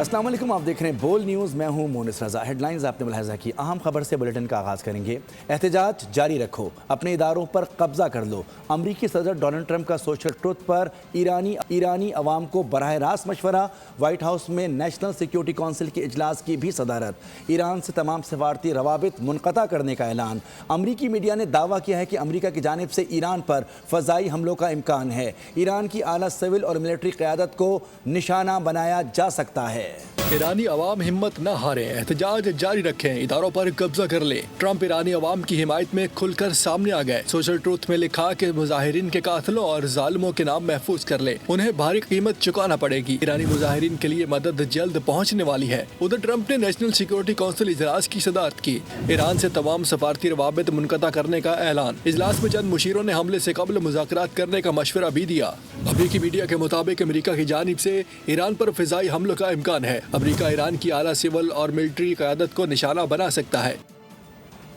السلام علیکم، آپ دیکھ رہے ہیں بول نیوز، میں ہوں مونس رضا۔ ہیڈ لائنز آپ نے ملاحظہ کی، اہم خبر سے بلیٹن کا آغاز کریں گے۔ احتجاج جاری رکھو، اپنے اداروں پر قبضہ کر لو۔ امریکی صدر ڈونلڈ ٹرمپ کا سوشل ٹروتھ پر ایرانی عوام کو براہ راست مشورہ۔ وائٹ ہاؤس میں نیشنل سیکیورٹی کونسل کے اجلاس کی بھی صدارت۔ ایران سے تمام سفارتی روابط منقطع کرنے کا اعلان۔ امریکی میڈیا نے دعویٰ کیا ہے کہ امریکہ کی جانب سے ایران پر فضائی حملوں کا امکان ہے۔ ایران کی اعلیٰ سول اور ملٹری قیادت کو نشانہ بنایا جا سکتا ہے۔ ایرانی عوام ہمت نہ ہاریں، احتجاج جاری رکھیں، اداروں پر قبضہ کر لیں۔ ٹرمپ ایرانی عوام کی حمایت میں کھل کر سامنے آ گئے۔ سوشل ٹروتھ میں لکھا کہ مظاہرین کے قاتلوں اور ظالموں کے نام محفوظ کر لیں، انہیں بھاری قیمت چکانا پڑے گی۔ ایرانی مظاہرین کے لیے مدد جلد پہنچنے والی ہے۔ ادھر ٹرمپ نے نیشنل سیکیورٹی کونسل اجلاس کی صدارت کی۔ ایران سے تمام سفارتی روابط منقطع کرنے کا اعلان۔ اجلاس میں چند مشیروں نے حملے سے قبل مذاکرات کرنے کا مشورہ بھی دیا۔ امریکی میڈیا کے مطابق امریکہ کی جانب سے ایران پر فضائی حملوں کا امکان ہے۔ امریکہ ایران کی اعلیٰ سول اور ملٹری قیادت کو نشانہ بنا سکتا ہے۔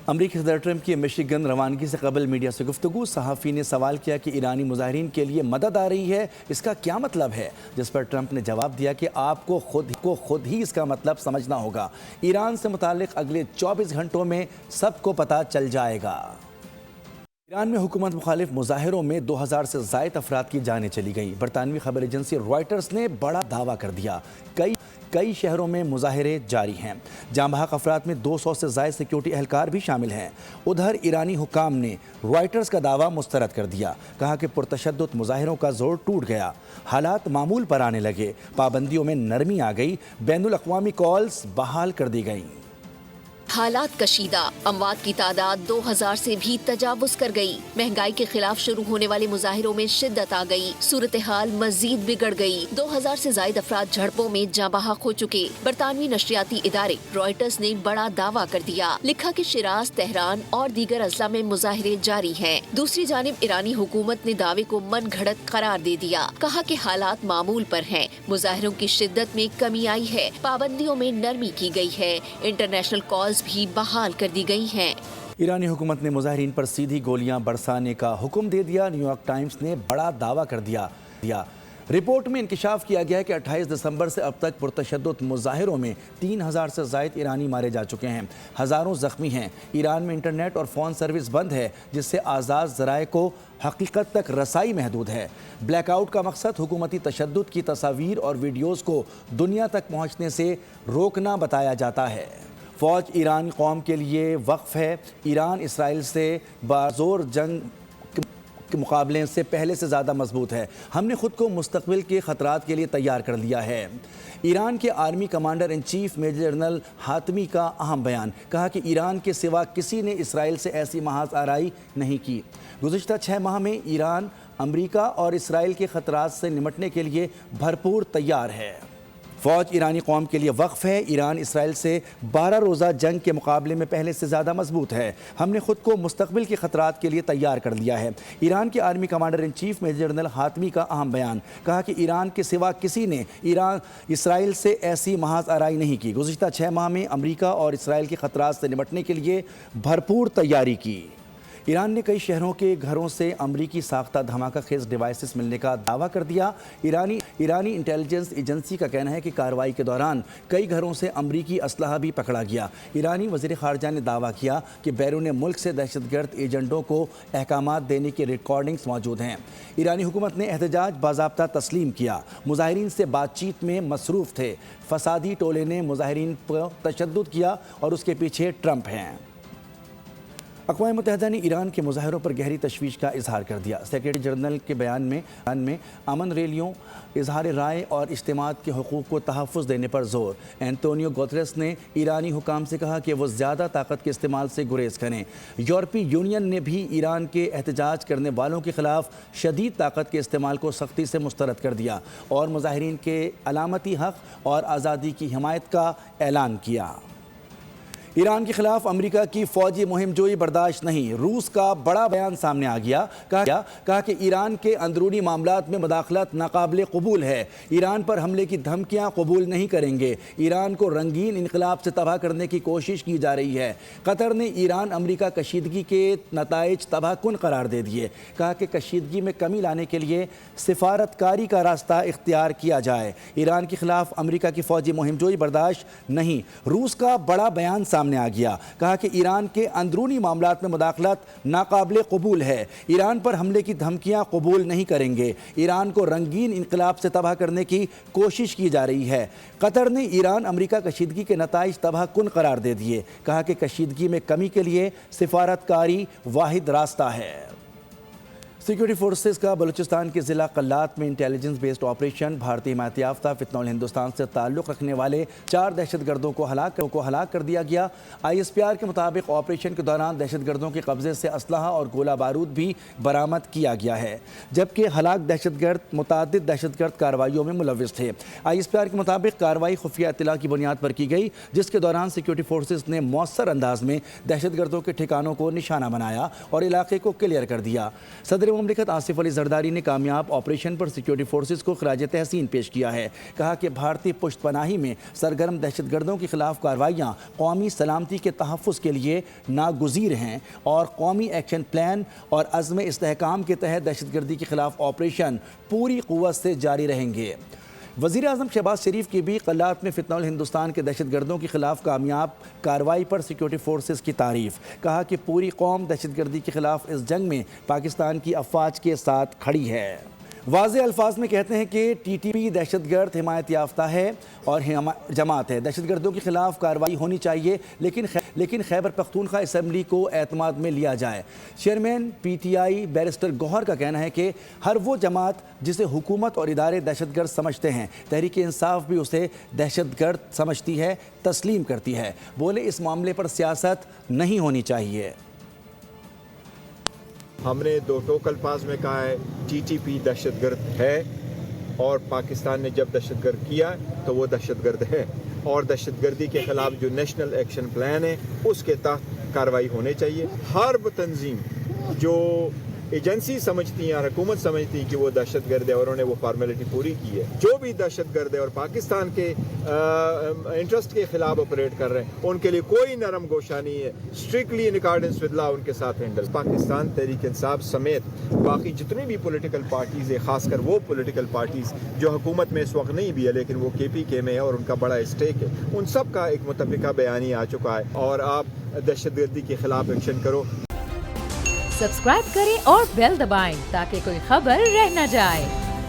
امریکی صدر ٹرمپ کی مشیگن روانگی سے قبل میڈیا سے گفتگو۔ صحافی نے سوال کیا کہ ایرانی مظاہرین کے لیے مدد آ رہی ہے، اس کا کیا مطلب ہے؟ جس پر ٹرمپ نے جواب دیا کہ آپ کو خود ہی اس کا مطلب سمجھنا ہوگا۔ ایران سے متعلق اگلے 24 گھنٹوں میں سب کو پتہ چل جائے گا۔ ایران میں حکومت مخالف مظاہروں میں 2000 سے زائد افراد کی جانیں چلی گئیں۔ برطانوی خبر ایجنسی رائٹرز نے بڑا دعویٰ کر دیا۔ کئی شہروں میں مظاہرے جاری ہیں۔ جاں بحق افراد میں 200 سے زائد سیکیورٹی اہلکار بھی شامل ہیں۔ ادھر ایرانی حکام نے رائٹرز کا دعویٰ مسترد کر دیا۔ کہا کہ پرتشدد مظاہروں کا زور ٹوٹ گیا، حالات معمول پر آنے لگے، پابندیوں میں نرمی آ گئی، بین الاقوامی کالز بحال کر دی گئیں۔ حالات کشیدہ، اموات کی تعداد 2000 سے بھی تجاوز کر گئی۔ مہنگائی کے خلاف شروع ہونے والے مظاہروں میں شدت آ گئی، صورتحال مزید بگڑ گئی۔ 2000 سے زائد افراد جھڑپوں میں جاں بحق ہو چکے۔ برطانوی نشریاتی ادارے رائٹرز نے بڑا دعویٰ کر دیا، لکھا کہ شیراز، تہران اور دیگر اضلاع میں مظاہرے جاری ہیں۔ دوسری جانب ایرانی حکومت نے دعوے کو من گھڑت قرار دے دیا، کہا کہ حالات معمول پر ہیں، مظاہروں کی شدت میں کمی آئی ہے، پابندیوں میں نرمی کی گئی ہے، انٹرنیشنل کالز بھی بحال کر دی گئی ہیں۔ ایرانی حکومت نے مظاہرین پر سیدھی گولیاں برسانے کا حکم دے دیا۔ نیو یارک ٹائمز نے بڑا دعویٰ کر دیا۔ رپورٹ میں انکشاف کیا گیا ہے کہ 28 دسمبر سے اب تک پرتشدد مظاہروں میں 3000 سے زائد ایرانی مارے جا چکے ہیں، ہزاروں زخمی ہیں۔ ایران میں انٹرنیٹ اور فون سروس بند ہے، جس سے آزاد ذرائع کو حقیقت تک رسائی محدود ہے۔ بلیک آؤٹ کا مقصد حکومتی تشدد کی تصاویر اور ویڈیوز کو دنیا تک پہنچنے سے روکنا بتایا جاتا ہے۔ فوج ایران قوم کے لیے وقف ہے۔ ایران اسرائیل سے بازور جنگ کے مقابلے سے پہلے سے زیادہ مضبوط ہے۔ ہم نے خود کو مستقبل کے خطرات کے لیے تیار کر لیا ہے۔ ایران کے army commander in chief major general Hatami کا اہم بیان، کہا کہ ایران کے سوا کسی نے اسرائیل سے ایسی محاذ آرائی نہیں کی۔ گزشتہ 6 ماہ میں ایران امریکہ اور اسرائیل کے خطرات سے نمٹنے کے لیے بھرپور تیار ہے۔ فوج ایرانی قوم کے لیے وقف ہے۔ ایران اسرائیل سے 12 روزہ جنگ کے مقابلے میں پہلے سے زیادہ مضبوط ہے۔ ہم نے خود کو مستقبل کے خطرات کے لیے تیار کر لیا ہے۔ ایران کے army commander in chief major general Hatami کا اہم بیان، کہا کہ ایران کے سوا کسی نے اسرائیل سے ایسی محاذ آرائی نہیں کی۔ گزشتہ 6 ماہ میں امریکہ اور اسرائیل کے خطرات سے نمٹنے کے لیے بھرپور تیاری کی۔ ایران نے کئی شہروں کے گھروں سے امریکی ساختہ دھماکہ خیز ڈیوائسز ملنے کا دعویٰ کر دیا۔ ایرانی انٹیلیجنس ایجنسی کا کہنا ہے کہ کارروائی کے دوران کئی گھروں سے امریکی اسلحہ بھی پکڑا گیا۔ ایرانی وزیر خارجہ نے دعویٰ کیا کہ بیرون ملک سے دہشت گرد ایجنٹوں کو احکامات دینے کی ریکارڈنگز موجود ہیں۔ ایرانی حکومت نے احتجاج باضابطہ تسلیم کیا، مظاہرین سے بات چیت میں مصروف تھے۔ فسادی ٹولے نے مظاہرین پر تشدد کیا اور اس کے پیچھے ٹرمپ ہیں۔ اقوام متحدہ نے ایران کے مظاہروں پر گہری تشویش کا اظہار کر دیا۔ سیکریٹری جنرل کے بیان میں امن ریلیوں، اظہار رائے اور اجتماعات کے حقوق کو تحفظ دینے پر زور۔ اینٹونیو گوتریس نے ایرانی حکام سے کہا کہ وہ زیادہ طاقت کے استعمال سے گریز کریں۔ یورپی یونین نے بھی ایران کے احتجاج کرنے والوں کے خلاف شدید طاقت کے استعمال کو سختی سے مسترد کر دیا اور مظاہرین کے علامتی حق اور آزادی کی حمایت کا اعلان کیا۔ ایران کے خلاف امریکہ کی فوجی مہم جوئی برداشت نہیں، روس کا بڑا بیان سامنے آ گیا، کہا کہ ایران کے اندرونی معاملات میں مداخلت ناقابل قبول ہے، ایران پر حملے کی دھمکیاں قبول نہیں کریں گے، ایران کو رنگین انقلاب سے تباہ کرنے کی کوشش کی جا رہی ہے۔ قطر نے ایران امریکہ کشیدگی کے نتائج تباہ کن قرار دے دیے، کہا کہ کشیدگی میں کمی لانے کے لیے سفارتکاری کا راستہ اختیار کیا جائے، ایران کے خلاف امریکہ کی فوجی مہم جوئی برداشت نہیں، روس کا بڑا بیان سامنے آ گیا، کہا کہ ایران کے اندرونی معاملات میں مداخلت ناقابل قبول ہے، ایران پر حملے کی دھمکیاں قبول نہیں کریں گے، ایران کو رنگین انقلاب سے تباہ کرنے کی کوشش کی جا رہی ہے۔ قطر نے ایران امریکہ کشیدگی کے نتائج تباہ کن قرار دے دیے، کہا کہ کشیدگی میں کمی کے لیے سفارتکاری واحد راستہ ہے۔ سیکورٹی فورسز کا بلوچستان کے ضلع قلات میں انٹیلیجنس بیسڈ آپریشن بھارتی حمایت یافتہ فتنہ الہندوستان سے تعلق رکھنے والے 4 دہشت گردوں کو ہلاک کر دیا گیا۔ ISPR کے مطابق آپریشن کے دوران دہشت گردوں کے قبضے سے اسلحہ اور گولہ بارود بھی برآمد کیا گیا ہے، جبکہ ہلاک دہشت گرد متعدد دہشت گرد کارروائیوں میں ملوث تھے۔ ISPR کے مطابق کارروائی خفیہ اطلاع کی بنیاد پر کی گئی، جس کے دوران سیکورٹی فورسز نے مؤثر انداز میں دہشت گردوں کے ٹھکانوں کو نشانہ بنایا اور علاقے کو کلیئر کر دیا۔ صدر مملکت آصف علی زرداری نے کامیاب آپریشن پر سیکورٹی فورسز کو خراج تحسین پیش کیا ہے، کہا کہ بھارتی پشت پناہی میں سرگرم دہشت گردوں کے خلاف کارروائیاں قومی سلامتی کے تحفظ کے لیے ناگزیر ہیں اور قومی ایکشن پلان اور عزم استحکام کے تحت دہشت گردی کے خلاف آپریشن پوری قوت سے جاری رہیں گے۔ وزیر اعظم شہباز شریف کی بھی قلات میں فتنہ الہندوستان کے دہشت گردوں کے خلاف کامیاب کارروائی پر سیکورٹی فورسز کی تعریف، کہا کہ پوری قوم دہشت گردی کے خلاف اس جنگ میں پاکستان کی افواج کے ساتھ کھڑی ہے۔ واضح الفاظ میں کہتے ہیں کہ TTP دہشت گرد حمایت یافتہ ہے اور جماعت ہے، دہشت گردوں کے خلاف کارروائی ہونی چاہیے، لیکن خیبر پختونخوا اسمبلی کو اعتماد میں لیا جائے۔ چیئرمین PTI بیرسٹر گوہر کا کہنا ہے کہ ہر وہ جماعت جسے حکومت اور ادارے دہشت گرد سمجھتے ہیں، تحریک انصاف بھی اسے دہشت گرد سمجھتی ہے، تسلیم کرتی ہے۔ بولے اس معاملے پر سیاست نہیں ہونی چاہیے۔ ہم نے 2 ٹوک الفاظ میں کہا ہے TTP دہشت گرد ہے، اور پاکستان نے جب دہشت گرد کیا تو وہ دہشت گرد ہے، اور دہشت گردی کے خلاف جو نیشنل ایکشن پلان ہے اس کے تحت کارروائی ہونے چاہیے۔ ہر وہ تنظیم جو ایجنسی سمجھتی ہیں اور حکومت سمجھتی ہیں کہ وہ دہشت گرد ہے اور انہوں نے وہ فارمیلٹی پوری کی ہے، جو بھی دہشت گرد ہے اور پاکستان کے انٹرسٹ کے خلاف آپریٹ کر رہے ہیں، ان کے لیے کوئی نرم گوشہ نہیں ہے، strictly in accordance with law ان کے ساتھ ہینڈل۔ پاکستان تحریک انصاف سمیت باقی جتنی بھی پولیٹیکل پارٹیز ہیں، خاص کر وہ پولیٹیکل پارٹیز جو حکومت میں اس وقت نہیں بھی ہے لیکن وہ KPK میں ہے اور ان کا بڑا اسٹیک ہے، ان سب کا ایک متفقہ بیانیہ آ چکا ہے، اور آپ دہشت گردی کے خلاف ایکشن کرو۔ سبسکرائب کریں اور بیل دبائیں تاکہ کوئی خبر رہ نہ جائے۔